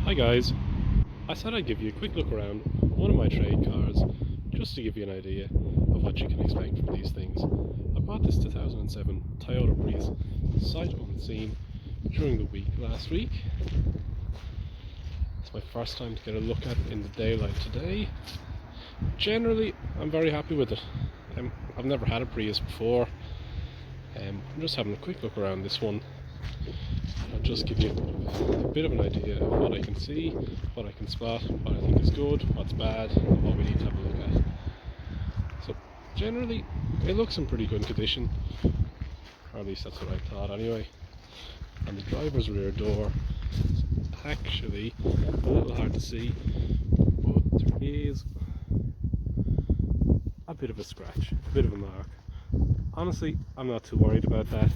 Hi guys, I said I'd give you a quick look around one of my trade cars just to give you an idea of what you can expect from these things. I bought this 2007 Toyota Prius sight unseen during the week last week. It's my first time to get a look at it in the daylight today. Generally I'm very happy with it. I've never had a Prius before. I'm just having a quick look around this one. I'll just give you a bit of an idea of what I can see, what I can spot, what I think is good, what's bad, and what we need to have a look at. So generally it looks in pretty good condition, or at least that's what I thought anyway. And the driver's rear door is actually a little hard to see, but there is a bit of a scratch, a bit of a mark. Honestly, I'm not too worried about that.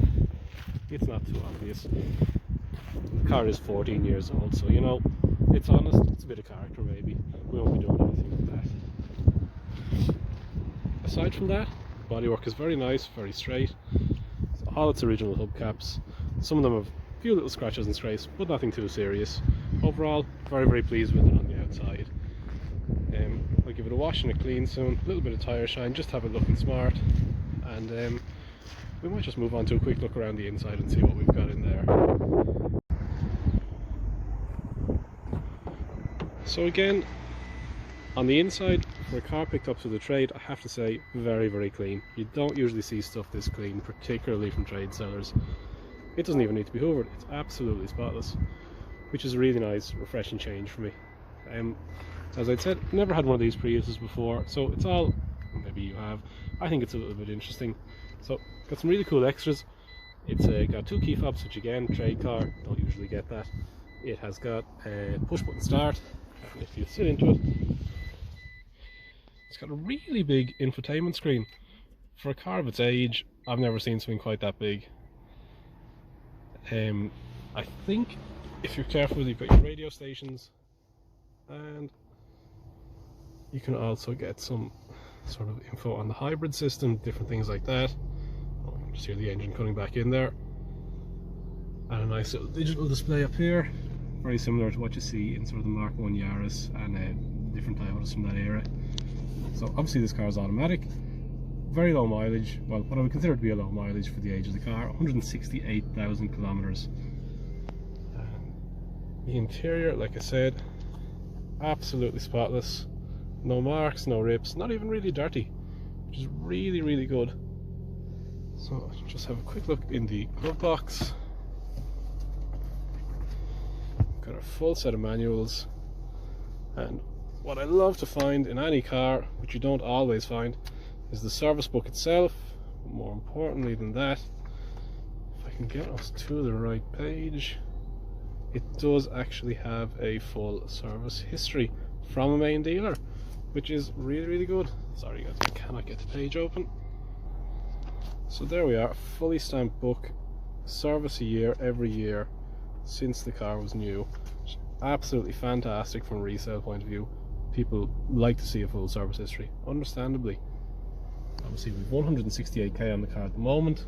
It's not too obvious. The car is 14 years old, so you know, it's honest, it's a bit of character maybe. We won't be doing anything with that. Aside from that, the bodywork is very nice, very straight. It's all its original hubcaps. Some of them have a few little scratches and scrapes, but nothing too serious. Overall, very pleased with it on the outside. I'll give it a wash and a clean soon, a little bit of tyre shine, just have it looking smart. And we might just move on to a quick look around the inside and see what we've got in there. So again, on the inside, for a car picked up to the trade, I have to say, very clean. You don't usually see stuff this clean, particularly from trade sellers. It doesn't even need to be hoovered, it's absolutely spotless, which is a really nice, refreshing change for me. As I said, never had one of these Priuses before, so it's all, maybe you have, I think it's a little bit interesting. So, got some really cool extras. It's got two key fobs, which again, trade car, don't usually get that. It has got a push button start, and if you sit into it, it's got a really big infotainment screen. For a car of its age, I've never seen something quite that big. I think if you're careful, you've got your radio stations, and you can also get some sort of info on the hybrid system, different things like that. Oh, you can just hear the engine coming back in there. And a nice little digital display up here, very similar to what you see in sort of the Mark 1 Yaris and different Toyotas from that era. So obviously this car is automatic, very low mileage, well, what I would consider to be a low mileage for the age of the car, 168,000 kilometers. The interior, like I said, absolutely spotless. No marks, no rips, not even really dirty, which is really good. So just have a quick look in the glove box. Got a full set of manuals, and what I love to find in any car, which you don't always find, is the service book itself. But more importantly than that, if I can get us to the right page, it does actually have a full service history from a main dealer, which is really good. Sorry guys, I cannot get the page open. So there we are, fully stamped book, service a year every year since the car was new. Absolutely fantastic from a resale point of view. People like to see a full service history, understandably. Obviously we've 168k on the car at the moment.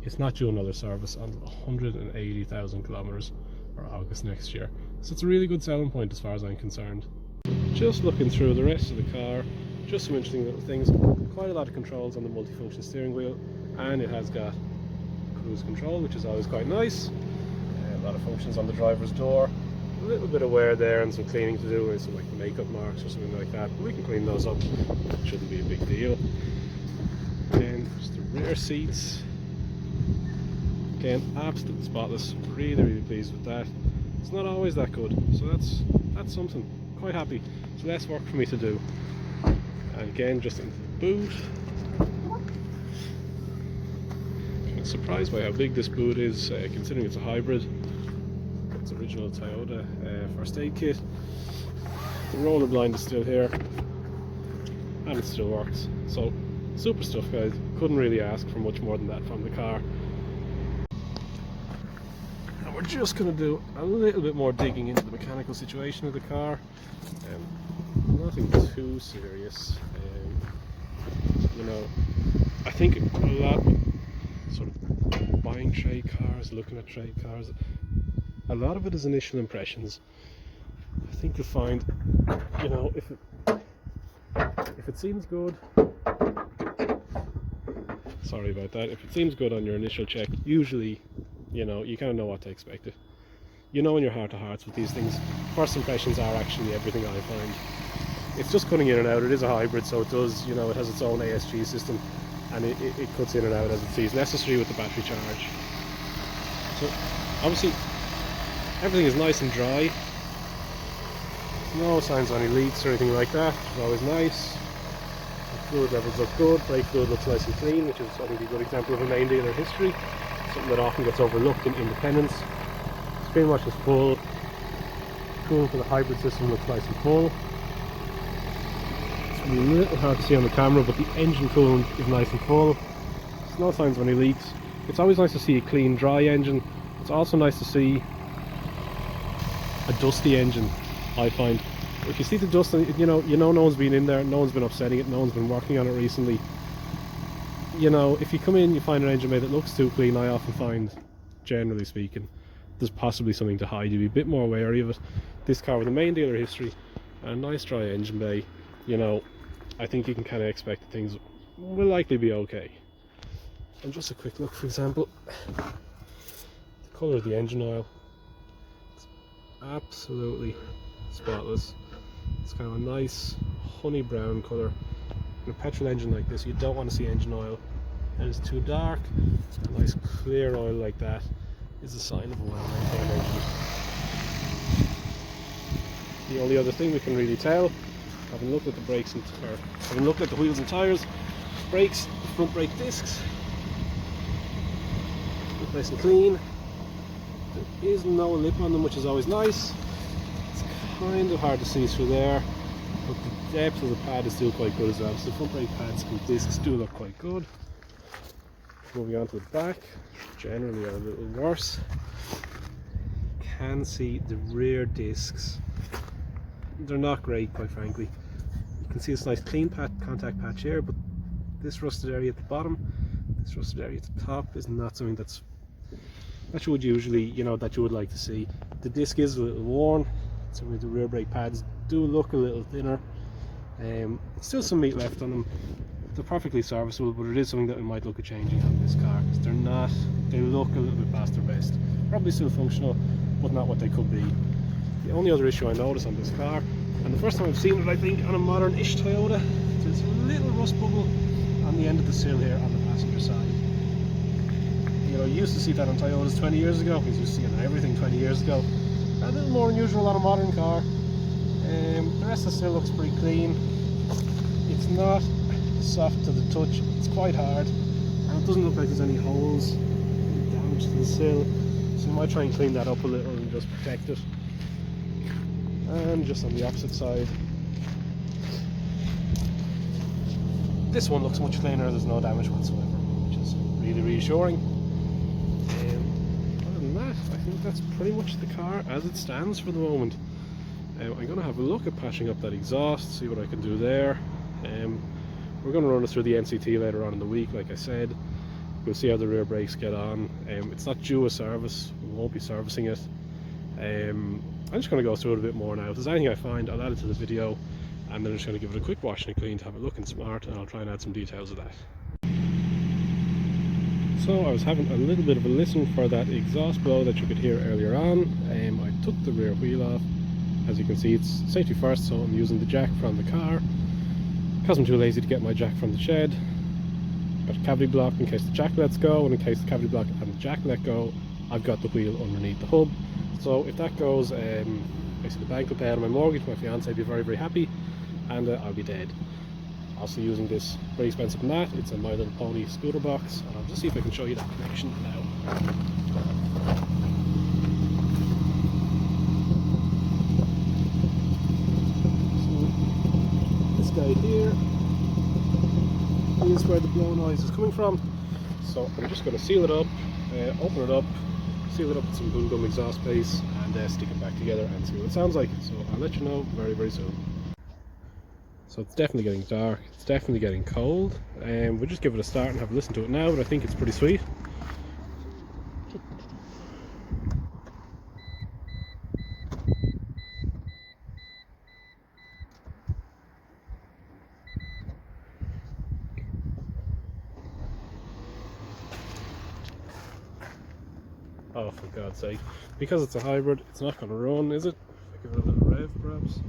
It's not due another service on 180,000 kilometers for August next year, so it's a really good selling point as far as I'm concerned. Just looking through the rest of the car, just some interesting little things. Quite a lot of controls on the multifunction steering wheel, and it has got cruise control, which is always quite nice. A lot of functions on the driver's door. A little bit of wear there and some cleaning to do, or some like makeup marks or something like that. But we can clean those up. Shouldn't be a big deal. And just the rear seats. Again, absolutely spotless. Really pleased with that. It's not always that good, so that's something. Quite happy. It's less work for me to do. And again, just into the boot. I'm surprised by how big this boot is, considering it's a hybrid. It's original Toyota first aid kit. The roller blind is still here, and it still works. So super stuff, guys. Couldn't really ask for much more than that from the car. And we're just going to do a little bit more digging into the mechanical situation of the car. Nothing too serious. You know, I think a lot of sort of buying trade cars, looking at trade cars, a lot of it is initial impressions. I think you'll find, you know, if it seems good, sorry about that, if it seems good on your initial check, usually, you know, you kind of know what to expect it. You know in your heart of hearts with these things, first impressions are actually everything I find. It's just cutting in and out. It is a hybrid, so it does, you know, it has its own ASG system, and it cuts in and out as it sees necessary with the battery charge. So obviously everything is nice and dry. No signs of any leaks or anything like that, which is always nice. The fluid levels look good, brake fluid looks nice and clean, which is I think a good example of a main dealer history, something that often gets overlooked in independence. Screen wash is full. Coolant for the hybrid system looks nice and full. It's a little hard to see on the camera, but the engine coolant is nice and full. There's no signs of any leaks. It's always nice to see a clean, dry engine. It's also nice to see a dusty engine, I find. If you see the dust, you know no one's been in there, no one's been upsetting it, no one's been working on it recently. You know, if you come in, you find an engine bay that looks too clean, I often find, generally speaking, there's possibly something to hide. You'd be a bit more wary of it. This car with a main dealer history and a nice dry engine bay, you know, I think you can kind of expect that things will likely be okay. And just a quick look, for example, the colour of the engine oil, it's absolutely spotless. It's kind of a nice honey brown colour. In a petrol engine like this, you don't want to see engine oil, and it's too dark. A nice clear oil like that is a sign of a well-maintained engine. The only other thing we can really tell, having looked at the brakes and having looked at the wheels and tyres, brakes, the front brake discs, look nice and clean. There is no lip on them, which is always nice. It's kind of hard to see through there, but the depth of the pad is still quite good as well. So the front brake pads and discs do look quite good. Moving on to the back, generally are a little worse. You can see the rear discs. They're not great, quite frankly. You can see this nice clean contact patch here, but this rusted area at the bottom, this rusted area at the top is not something that you would usually, you know, that you would like to see. The disc is a little worn. Some of the rear brake pads do look a little thinner. Still some meat left on them. They're perfectly serviceable, but it is something that we might look at changing on this car, because they're not, they look a little bit past their best. Probably still functional, but not what they could be. The only other issue I notice on this car, and the first time I've seen it I think on a modern-ish Toyota, there's a little rust bubble on the end of the sill here on the passenger side. You know, you used to see that on Toyotas 20 years ago, because you used to see it on everything 20 years ago. A little more unusual on a modern car. The rest of the sill looks pretty clean. It's not soft to the touch, it's quite hard, and it doesn't look like there's any holes, any damage to the sill, so you might try and clean that up a little and just protect it. And just on the opposite side, this one looks much cleaner, there's no damage whatsoever, which is really reassuring. Other than that, I think that's pretty much the car as it stands for the moment. I'm going to have a look at patching up that exhaust, see what I can do there. We're going to run it through the NCT later on in the week, like I said. We'll see how the rear brakes get on. It's not due a service, we won't be servicing it. I'm just going to go through it a bit more now. If there's anything I find, I'll add it to the video, and then I'm just going to give it a quick wash and a clean to have it looking smart, and I'll try and add some details of that. So I was having a little bit of a listen for that exhaust blow that you could hear earlier on. I took the rear wheel off. As you can see, it's safety first, so I'm using the jack from the car, because I'm too lazy to get my jack from the shed. Got a cavity block in case the jack lets go, and in case the cavity block and the jack let go, I've got the wheel underneath the hub. So if that goes, basically the bank will pay out of my mortgage, my fiance will be very, very happy, and I'll be dead. Also using this very expensive mat, it's a My Little Pony scooter box, and I'll just see if I can show you that connection now. This guy here is where the blow noise is coming from, so I'm just going to seal it up, open it up, seal it up with some Boom Gum exhaust paste, and stick it back together and see what it sounds like. So I'll let you know very, very soon. So it's definitely getting dark, it's definitely getting cold, and we'll just give it a start and have a listen to it now, but I think it's pretty sweet. God's sake. Because it's a hybrid, it's not going to run, is it? If I give it a little rev, perhaps.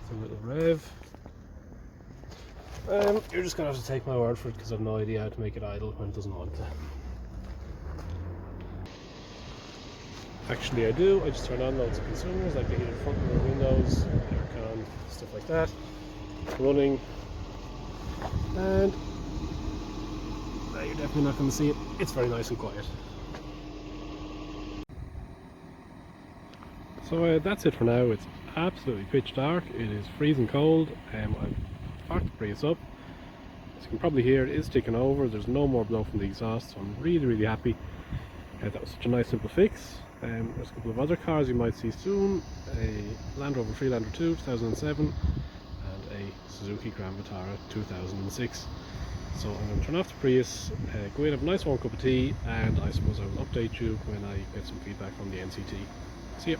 It's a little rev. You're just going to have to take my word for it because I've no idea how to make it idle when it doesn't want to. Actually I do. I just turn on loads of consumers like the heated front and rear windows, aircon, stuff like that. Running. And now you're definitely not going to see it. It's very nice and quiet. So that's it for now. It's absolutely pitch dark. It is freezing cold. I've parked the Prius up. As you can probably hear, it is ticking over. There's no more blow from the exhaust, so I'm really happy. That was such a nice simple fix. There's a couple of other cars you might see soon. A Land Rover Freelander 2 2007 and a Suzuki Grand Vitara 2006. So I'm going to turn off the Prius, go in, have a nice warm cup of tea, and I suppose I will update you when I get some feedback from the NCT. See ya!